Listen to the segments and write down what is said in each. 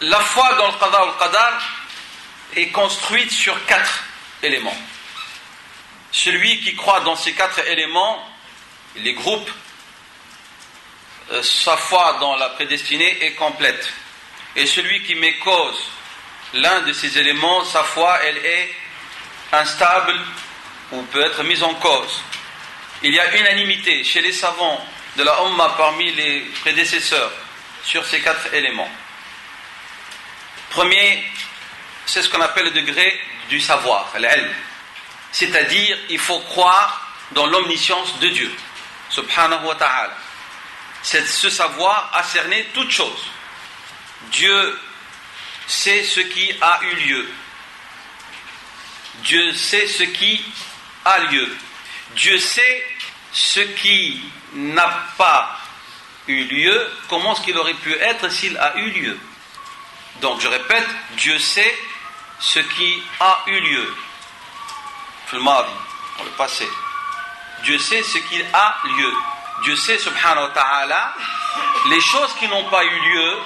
la foi dans le qada ou le qadar est construite sur 4 éléments. Celui qui croit dans ces 4 éléments, les groupes, sa foi dans la prédestinée est complète. Et celui qui met cause l'un de ces éléments, sa foi, elle est instable ou peut être mise en cause. Il y a unanimité chez les savants de la Ummah parmi les prédécesseurs sur ces 4 éléments. Premier, c'est ce qu'on appelle le degré du savoir, l'ilm. C'est-à-dire, il faut croire dans l'omniscience de Dieu, subhanahu wa ta'ala. C'est ce savoir a cerné toutes choses. Dieu sait ce qui a eu lieu. Dieu sait ce qui a lieu. Dieu sait ce qui n'a pas eu lieu, comment est-ce qu'il aurait pu être s'il a eu lieu. Donc je répète, Dieu sait ce qui a eu lieu. Dans le passé. Dieu sait ce qui a lieu. Dieu sait, subhanahu wa ta'ala, les choses qui n'ont pas eu lieu,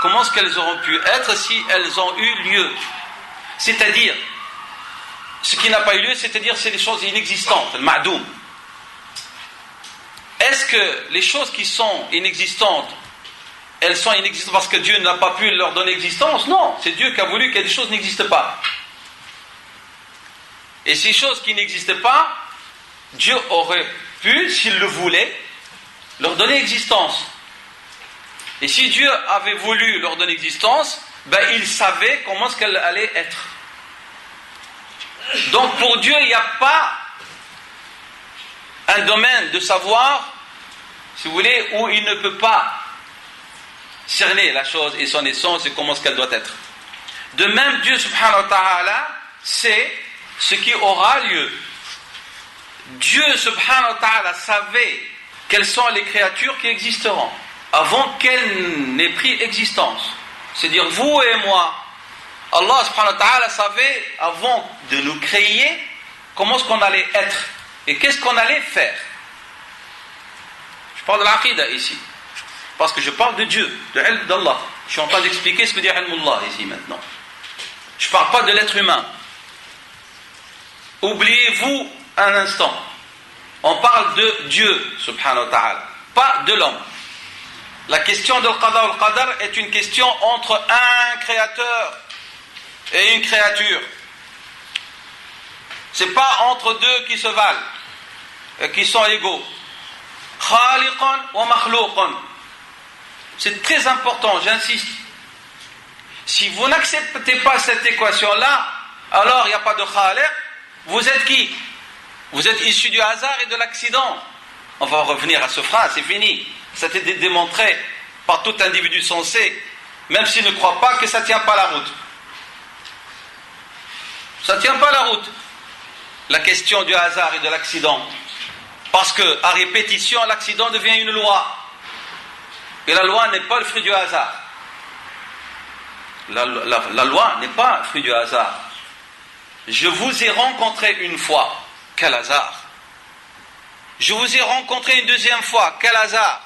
comment est-ce qu'elles auront pu être si elles ont eu lieu. C'est-à-dire, ce qui n'a pas eu lieu, c'est-à-dire c'est les choses inexistantes, le ma'doum. Est-ce que les choses qui sont inexistantes, elles sont inexistantes parce que Dieu n'a pas pu leur donner existence? Non, c'est Dieu qui a voulu que des choses n'existent pas. Et ces choses qui n'existaient pas, Dieu aurait pu, s'il le voulait, leur donner existence. Et si Dieu avait voulu leur donner existence, il savait comment est-ce qu'elle allait être. Donc pour Dieu, il n'y a pas un domaine de savoir, si vous voulez, où il ne peut pas cerner la chose et son essence et comment est-ce qu'elle doit être. De même, Dieu subhanahu wa ta'ala sait ce qui aura lieu. Dieu subhanahu wa ta'ala savait quelles sont les créatures qui existeront avant qu'elles n'aient pris existence. C'est-à-dire vous et moi. Allah subhanahu wa ta'ala savait avant de nous créer comment est-ce qu'on allait être et qu'est-ce qu'on allait faire. Je parle de l'aqidah ici parce que je parle de Dieu, de l'ilm d'Allah. Je suis en train d'expliquer ce que dit ilmullah ici maintenant. Je ne parle pas de l'être humain. Oubliez-vous un instant. On parle de Dieu, subhanahu wa ta'ala, pas de l'homme. La question de l'qada ou l'qadar est une question entre un créateur et une créature. C'est pas entre deux qui se valent, qui sont égaux. Khaliqan wa makhlouqan. C'est très important, j'insiste. Si vous n'acceptez pas cette équation-là, alors il n'y a pas de khaliq. Vous êtes qui? Vous êtes issu du hasard et de l'accident. On va revenir à ce phrase, c'est fini. Ça a été démontré par tout individu sensé, même s'il ne croit pas que ça ne tient pas la route. Ça ne tient pas la route. La question du hasard et de l'accident. Parce qu'à répétition, l'accident devient une loi. Et la loi n'est pas le fruit du hasard. La loi n'est pas le fruit du hasard. Je vous ai rencontré une fois, quel hasard. Je vous ai rencontré une deuxième fois, quel hasard.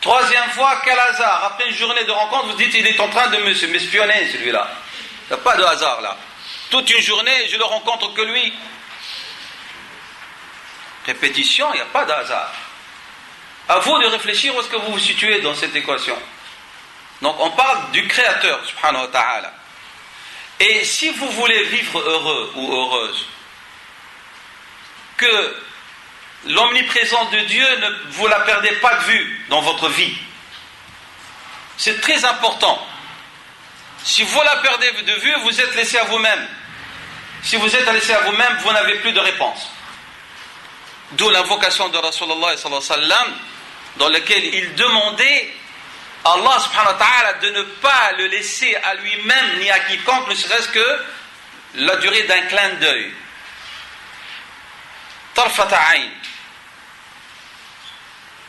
Troisième fois, quel hasard. Après une journée de rencontre, vous dites il est en train de m'espionner celui-là. Il n'y a pas de hasard là. Toute une journée, je ne rencontre que lui. Répétition, il n'y a pas de hasard. À vous de réfléchir où est-ce que vous vous situez dans cette équation. Donc on parle du Créateur, subhanahu wa ta'ala. Et si vous voulez vivre heureux ou heureuse, que l'omniprésence de Dieu, ne vous la perdez pas de vue dans votre vie. C'est très important. Si vous la perdez de vue, vous êtes laissé à vous-même. Si vous êtes laissé à vous-même, vous n'avez plus de réponse. D'où l'invocation de Rasulullah sallallahu alayhi wa sallam, dans laquelle il demandait à Allah subhanahu wa ta'ala de ne pas le laisser à lui-même ni à quiconque, ne serait-ce que la durée d'un clin d'œil. Tarfata ayn.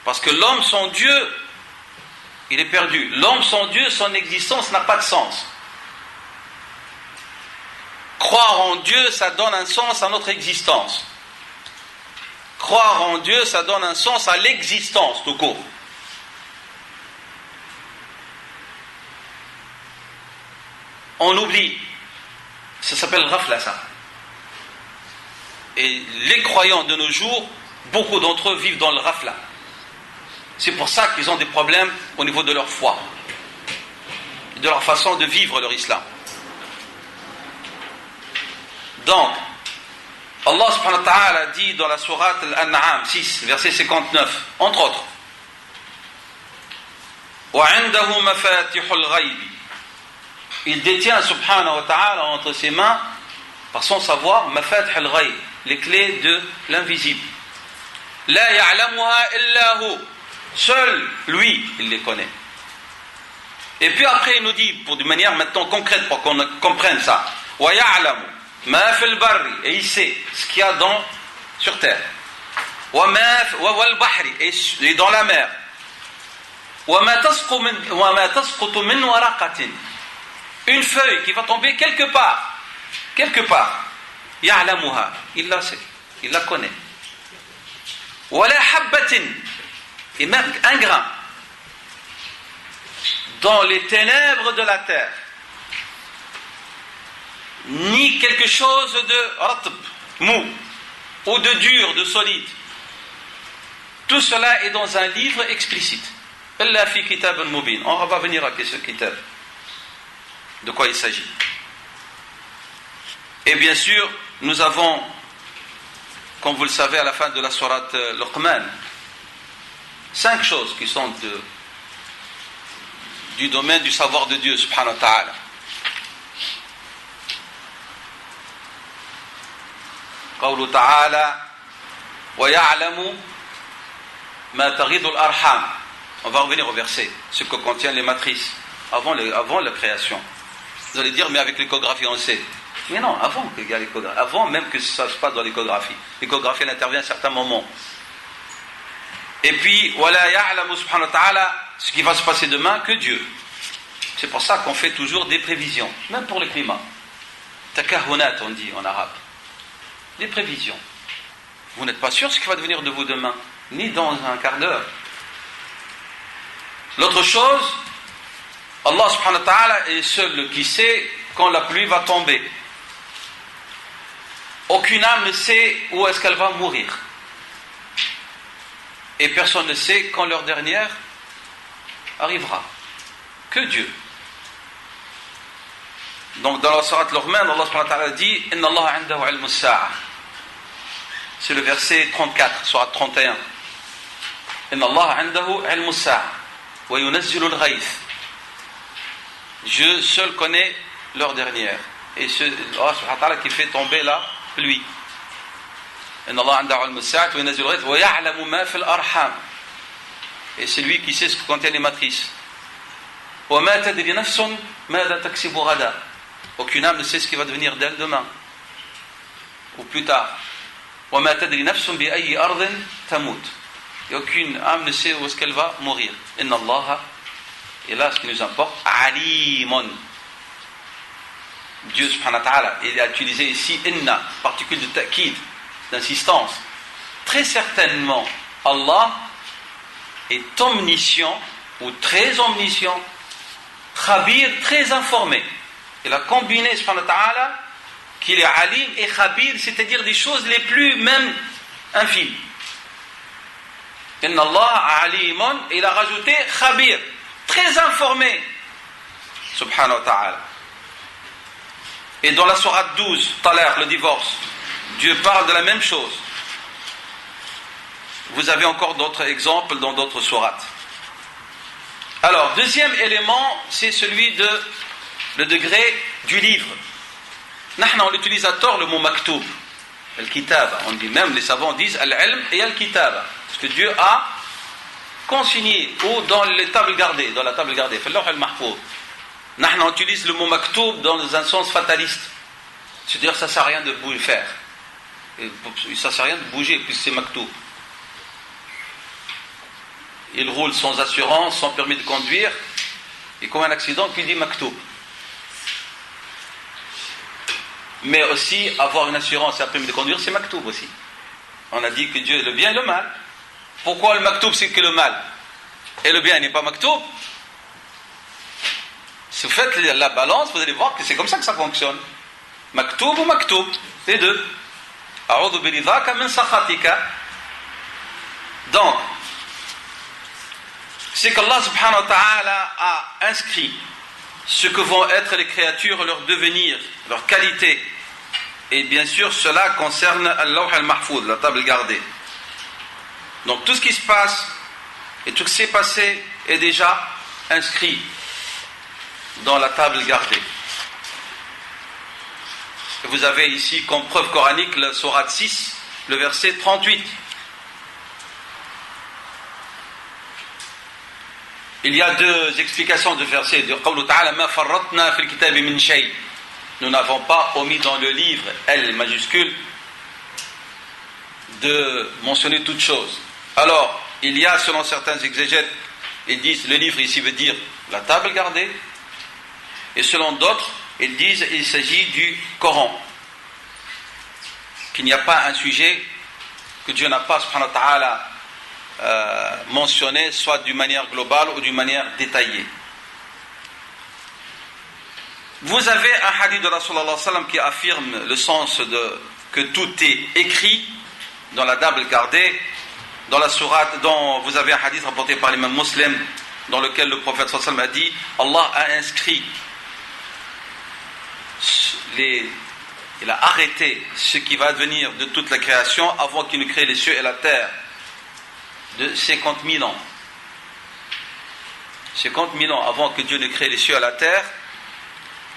Parce que l'homme sans Dieu, il est perdu. L'homme sans Dieu, son existence n'a pas de sens. Croire en Dieu, ça donne un sens à notre existence. Croire en Dieu, ça donne un sens à l'existence tout court. on oublie. Ça s'appelle ghafla, ça. Et les croyants de nos jours, beaucoup d'entre eux vivent dans le ghafla. C'est pour ça qu'ils ont des problèmes au niveau de leur foi, de leur façon de vivre leur islam. Donc, Allah subhanahu wa ta'ala dit dans la sourate Al-An'am 6, verset 59, entre autres, وَعِنْدَهُ مَفَاتِحُ الْغَيْبِ. Il détient subhanahu wa ta'ala entre ses mains, par son savoir, mafatih al-ghayb, les clés de l'invisible. La ya'lamuha illa hu. Seul lui, il les connaît. Et puis après, il nous dit, pour d'une manière maintenant concrète, pour qu'on comprenne ça, wa ya'lamu ma fil barri, et il sait ce qu'il y a sur terre. Wa wal bahri, et dans la mer. Wa ma tasqutu min waraqatin. Une feuille qui va tomber quelque part. Ya'lamuha, il la sait, il la connaît. Wa la habbatin, et même un grain dans les ténèbres de la terre, ni quelque chose de ratb, mou, ou de dur, de solide. Tout cela est dans un livre explicite. Illa fi kitabun mubin. On va venir à ce kitab. De quoi il s'agit. Et bien sûr, nous avons, comme vous le savez, à la fin de la sourate Luqman, 5 choses qui sont du domaine du savoir de Dieu, subhanahu wa ta'ala. قوله تعالى ويعلم ما تغيض الأرحام. On va revenir au verset, ce que contiennent les matrices avant la création. Vous allez dire, mais avec l'échographie on sait. Mais non, avant qu'il y ait l'échographie, avant même que ça se passe dans l'échographie. L'échographie elle intervient à certains moments. Et puis ولا يعلم سبحانه وتعالى ce qui va se passer demain que Dieu. C'est pour ça qu'on fait toujours des prévisions, même pour le climat. Takahunat on dit en arabe. Des prévisions. Vous n'êtes pas sûr ce qui va devenir de vous demain, ni dans un quart d'heure. L'autre chose, Allah subhanahu wa ta'ala est seul qui sait quand la pluie va tomber. Aucune âme ne sait où est-ce qu'elle va mourir. Et personne ne sait quand l'heure dernière arrivera. Que Dieu. Donc dans la sourate Luqman, Allah subhanahu wa ta'ala dit Inna Allah 'indahu 'ilmu as-sa'a. C'est le verset 34, sourate 31. Inna Allah 'indahu 'ilmu as-sa'a wa yunazzilu al-ghayth. Dieu seul connaît l'heure dernière. Et c'est Allah subhanahu wa ta'ala qui fait tomber la pluie. Inna Allah 'indahu 'ilmu as-sa'a wa yunazzilu al-ghayth wa ya'lamu ma fi al-arham. Et c'est lui qui sait ce que contiennent les matrices. Wa ma tadri nafsun madha taksibu ghada. Aucune âme ne sait ce qui va devenir d'elle demain ou plus tard. وَمَا تَدْرِ نَفْسٌ بِأَيِّ أَرْضٍ تَمُوتُ. Et aucune âme ne sait où est-ce qu'elle va mourir. إِنَّ اللَّهَ. Et là, ce qui nous importe, عَلِيمٌ. Dieu subhanahu wa ta'ala, il a utilisé ici inna, particule de ta'kid, d'insistance. Très certainement, Allah est omniscient ou très omniscient, khabir, très informé. Il a combiné, subhanahu wa ta'ala, qu'il est alim et khabir, c'est-à-dire des choses les plus même infimes. Inna Allah alimun, il a rajouté khabir, très informé, subhanahu wa ta'ala. Et dans la sourate 12, Talaq, le divorce, Dieu parle de la même chose. Vous avez encore d'autres exemples dans d'autres sourates. Alors, deuxième élément, c'est celui de le degré du livre. Nahna, on l'utilise à tort le mot maktoub, al-kitab. On dit même, les savants disent al-ilm et al-kitab. Parce que Dieu a consigné, ou dans les tables gardées, dans la table gardée, fil-lawh al-mahfouz. Nahna, on utilise le mot maktoub dans un sens fataliste. C'est-à-dire que ça ne sert à rien de faire. Ça ne sert à rien de bouger, puisque c'est maktoub. Il roule sans assurance, sans permis de conduire, et comme un accident, qui dit maktoub. Mais aussi, avoir une assurance et un permis de conduire, c'est maktoub aussi. On a dit que Dieu est le bien et le mal. Pourquoi le maktoub c'est que le mal? Et le bien n'est pas maktoub? Si vous faites la balance, vous allez voir que c'est comme ça que ça fonctionne. Maktoub ou maktoub, les deux. A'udhu biridhaka min sakhatika. Donc, c'est qu'Allah subhanahu wa ta'ala a inscrit ce que vont être les créatures, leur devenir, leur qualité. Et bien sûr, cela concerne al-Lawh al-Mahfouz, la table gardée. Donc tout ce qui se passe et tout ce qui s'est passé est déjà inscrit dans la table gardée. Et vous avez ici comme preuve coranique la sourate 6, le verset 38. Il y a deux explications de verset de Qawlu ta'ala ma farratna fil kitabi min shay. Nous n'avons pas omis dans le livre L majuscule de mentionner toute chose. Alors, il y a selon certains exégètes, ils disent le livre ici veut dire la table gardée, et selon d'autres, ils disent il s'agit du Coran, qu'il n'y a pas un sujet que Dieu n'a pas subhanahu wa ta'ala mentionné, soit d'une manière globale ou d'une manière détaillée. Vous avez un hadith de Rasulullah sallallahu alayhi wa sallam qui affirme le sens de que tout est écrit dans la table gardée, dans la sourate, dont vous avez un hadith rapporté par l'imam Muslim, dans lequel le prophète sallallahu alayhi wa sallam a dit Allah a inscrit il a arrêté ce qui va advenir de toute la création avant qu'il ne crée les cieux et la terre de 50 000 ans. 50 000 ans avant que Dieu ne crée les cieux et la terre,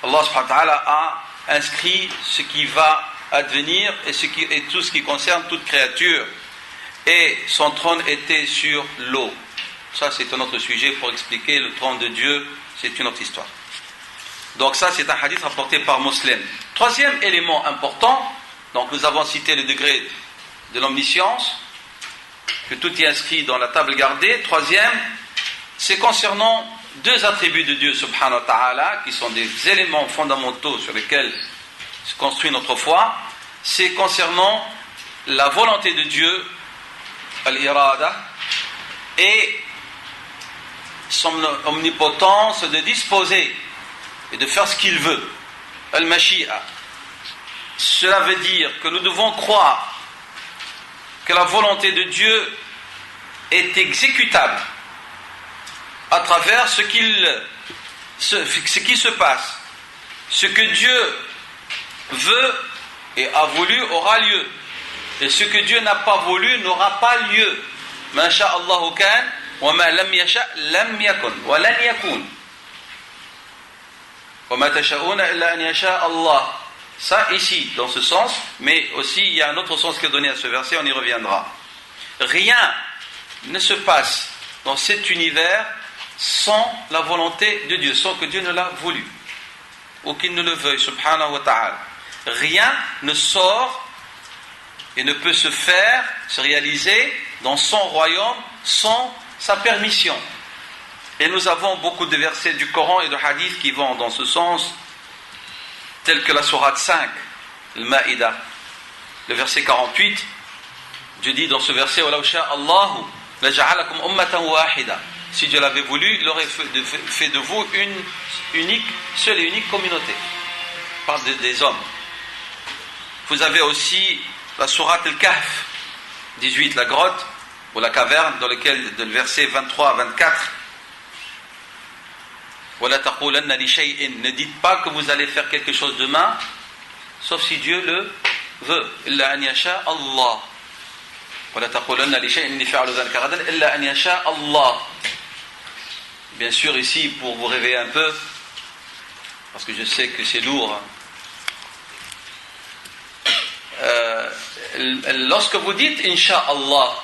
Allah subhanahu wa ta'ala a inscrit ce qui va advenir et tout ce qui concerne toute créature. Et son trône était sur l'eau. Ça c'est un autre sujet pour expliquer le trône de Dieu, c'est une autre histoire. Donc ça c'est un hadith rapporté par Muslim. Troisième élément important, donc nous avons cité le degré de l'omniscience, que tout est inscrit dans la table gardée. Troisième, c'est concernant deux attributs de Dieu subhanahu wa ta'ala, qui sont des éléments fondamentaux sur lesquels se construit notre foi. C'est concernant la volonté de Dieu, al-irada, et son omnipotence de disposer et de faire ce qu'il veut, al-mashi'a. Cela veut dire que nous devons croire que la volonté de Dieu est exécutable à travers ce qui se passe. Ce que Dieu veut et a voulu aura lieu, et ce que Dieu n'a pas voulu n'aura pas lieu. Ma sha Allahu kan wa ma lam yasha lam yakun wa lan yakun wa ma tasha'una illa an yasha Allah. Ça ici dans ce sens, mais aussi il y a un autre sens qui est donné à ce verset, on y reviendra. Rien ne se passe dans cet univers sans la volonté de Dieu, sans que Dieu ne l'a voulu ou qu'il ne le veuille subhanahu wa ta'ala. Rien ne sort et ne peut se faire, se réaliser dans son royaume sans sa permission. Et nous avons beaucoup de versets du Coran et de hadiths qui vont dans ce sens, tels que la sourate 5, le Maïda, le verset 48. Dieu dit dans ce verset وَلَوْ شَاءَ اللَّهُ لَجَعَلَكُمْ أُمَّةً وَاحِدًا. Si Dieu l'avait voulu, il aurait fait de vous une unique, seule et unique communauté. Il parle des hommes. Vous avez aussi la sourate Al-Kahf 18, la grotte ou la caverne, dans lequel, le verset 23 à 24, وَلَا تَقُولَنَّ لِشَيْءٍ. Ne dites pas que vous allez faire quelque chose demain, sauf si Dieu le veut. إِلَّا أَنْ يَشَاءَ اللَّهُ. وَلَا تَقُولَنَّ لِشَيْءٍ إِنِّي فَاعِلُ ذَلِكَ غَدًا إِلَّا أَنْ يَشَاءَ اللَّهُ. Bien sûr, ici, pour vous réveiller un peu, parce que je sais que c'est lourd, lorsque vous dites Inch'Allah,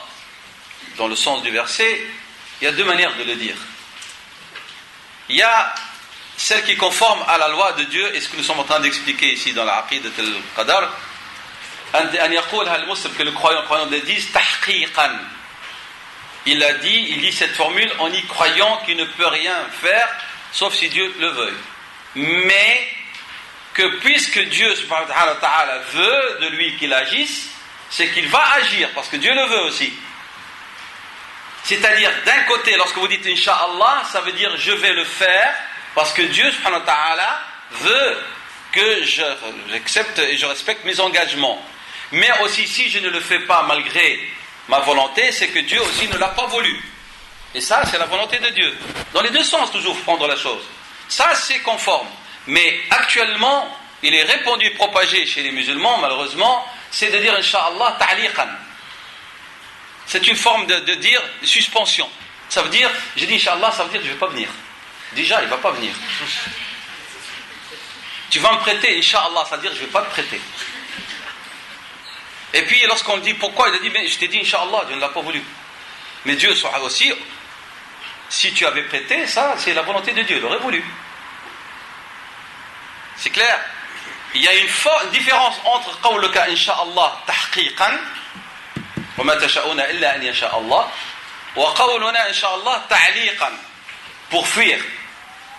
dans le sens du verset, il y a deux manières de le dire. Il y a celle qui est conforme à la loi de Dieu, et ce que nous sommes en train d'expliquer ici dans la Aqidat al-Qadar, que le croyant le dise tahqiqan. Il dit cette formule en y croyant qu'il ne peut rien faire sauf si Dieu le veuille. Mais que puisque Dieu subhanahu wa ta'ala veut de lui qu'il agisse, c'est qu'il va agir parce que Dieu le veut aussi. C'est-à-dire, d'un côté, lorsque vous dites Inch'Allah, ça veut dire je vais le faire, Parce que Dieu, subhanahu wa ta'ala, veut que j'accepte et je respecte mes engagements. Mais aussi, si je ne le fais pas malgré ma volonté, c'est que Dieu aussi ne l'a pas voulu. Et ça, c'est la volonté de Dieu. Dans les deux sens, toujours, prendre la chose. Ça, c'est conforme. Mais actuellement, il est répandu et propagé chez les musulmans, malheureusement, c'est de dire, Inch'Allah, ta'liqan. C'est une forme de dire suspension. Ça veut dire, j'ai dit Inch'Allah, ça veut dire que je ne vais pas venir. Déjà, il ne va pas venir. Tu vas me prêter, Inch'Allah, ça veut dire que je ne vais pas te prêter. Et puis, lorsqu'on dit pourquoi, il a dit, mais je t'ai dit Inch'Allah, Dieu ne l'a pas voulu. Mais Dieu aussi, si tu avais prêté, ça, c'est la volonté de Dieu, il aurait voulu. C'est clair? Il y a une différence entre qawluka Inch'Allah tahqiqan, wa ma tasha'una illa an yasha'Allah, wa qawluna Inch'Allah ta'liqan, pour fuir.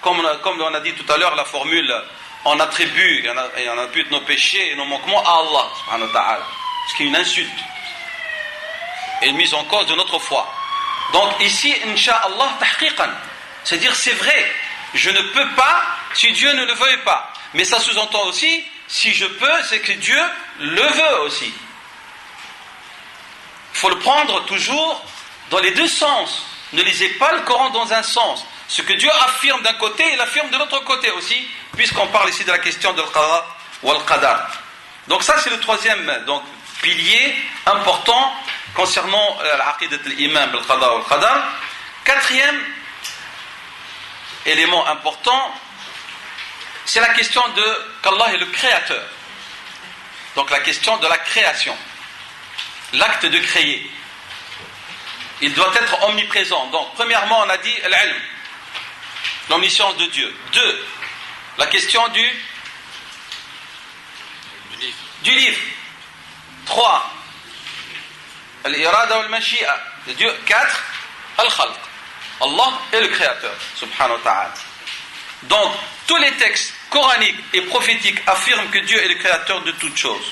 Comme on a dit tout à l'heure, la formule, on attribue et on impute nos péchés et nos manquements à Allah, subhanahu wa ta'ala. Ce qui est une insulte et une mise en cause de notre foi. Donc ici, Inch'Allah tahqiqan, c'est-à-dire c'est vrai, je ne peux pas si Dieu ne le veuille pas. Mais ça sous-entend aussi, si je peux, c'est que Dieu le veut aussi. Il faut le prendre toujours dans les deux sens. Ne lisez pas le Coran dans un sens. Ce que Dieu affirme d'un côté, il affirme de l'autre côté aussi, puisqu'on parle ici de la question de l'qada ou al-qadar. Donc ça, c'est le troisième pilier important concernant l'aqidat al-iman bil-qada ou al-qadar. Quatrième élément important, c'est la question qu'Allah est le créateur. Donc la question de la création. L'acte de créer. Il doit être omniprésent. Donc premièrement, on a dit l'ilm, l'omniscience de Dieu. 2. La question du livre. 3. Al-irada wal-mashi'a de Dieu. 4. Al-khalq. Allah est le créateur, subhanahu wa ta'ala. Donc, tous les textes coraniques et prophétiques affirment que Dieu est le créateur de toutes choses.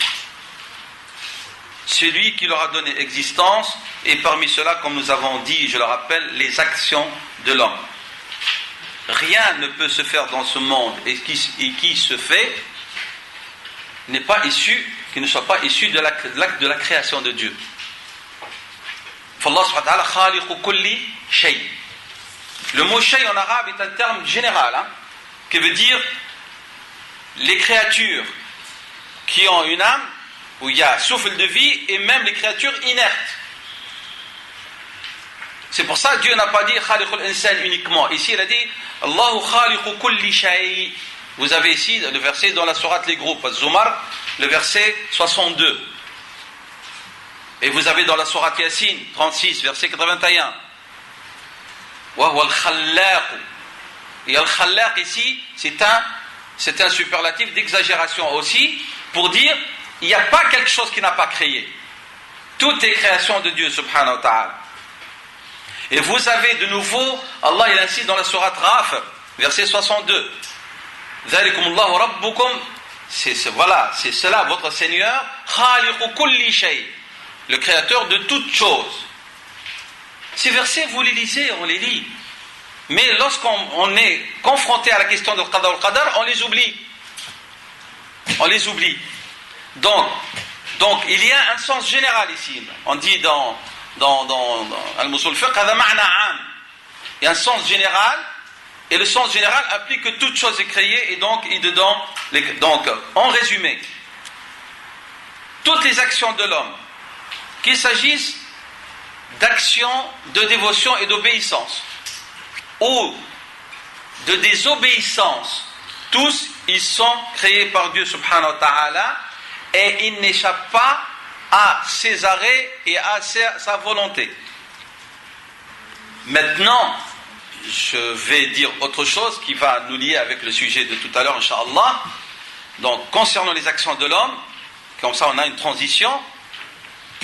C'est lui qui leur a donné existence, et parmi cela, comme nous avons dit, je le rappelle, les actions de l'homme. Rien ne peut se faire dans ce monde et qui se fait qui ne soit pas issu de l'acte de la création de Dieu. Allah subhanahu wa ta'ala khaliqu kulli shay. Le mot shay en arabe est un terme général, qui veut dire les créatures qui ont une âme, où il y a souffle de vie, et même les créatures inertes. C'est pour ça que Dieu n'a pas dit khaliqul insan uniquement. Ici il a dit Allahu khaliqu kulli shay. Vous avez ici le verset dans la sourate les groupes, Az-Zumar, le verset 62. Et vous avez dans la sourate Yasin 36, verset 81. Wa huwa al-khallaq. Et al-khallaq ici, c'est un superlatif d'exagération aussi, pour dire il n'y a pas quelque chose qui n'a pas créé. Tout est création de Dieu subhanahu wa ta'ala. Et vous avez de nouveau, Allah il insiste dans la sourate Raf, verset 62. Dhalikumullahu rabbukum, c'est cela votre Seigneur, khaliqu kulli shay, le créateur de toutes choses. Ces versets, vous les lisez, on les lit. Mais lorsqu'on est confronté à la question de qada ou qadar, on les oublie. On les oublie. Donc il y a un sens général ici. On dit dans Al-Musul Fiqh, هذا معنى عام. Il y a un sens général, et le sens général implique que toute chose est créée, et donc en résumé, toutes les actions de l'homme, qu'il s'agisse d'actions de dévotion et d'obéissance, ou de désobéissance, tous ils sont créés par Dieu subhanahu wa ta'ala, et ils n'échappent pas à ses arrêts et à sa volonté. Maintenant, je vais dire autre chose qui va nous lier avec le sujet de tout à l'heure, Inch'Allah. Donc, concernant les actions de l'homme, comme ça on a une transition.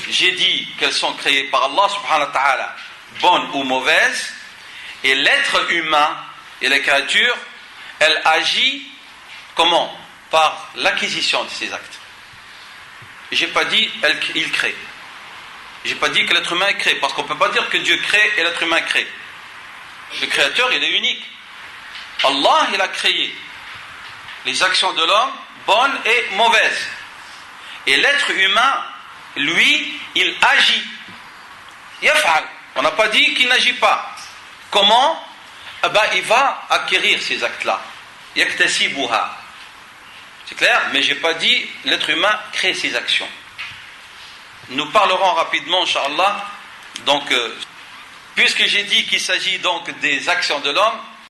J'ai dit qu'elles sont créées par Allah subhanahu wa ta'ala, bonnes ou mauvaises, et l'être humain et la créature, elle agit comment? Par l'acquisition de ces actes. J'ai pas dit il crée. J'ai pas dit que l'être humain crée, parce qu'on peut pas dire que Dieu crée et l'être humain crée. Le créateur, il est unique. Allah, il a créé les actions de l'homme, bonnes et mauvaises. Et l'être humain, lui, il agit. Yaf'al. On n'a pas dit qu'il n'agit pas. Comment? Il va acquérir ces actes-là. Yaktasibuha. C'est clair? Mais je n'ai pas dit l'être humain crée ses actions. Nous parlerons rapidement, Inch'Allah. Donc, puisque j'ai dit qu'il s'agit donc des actions de l'homme,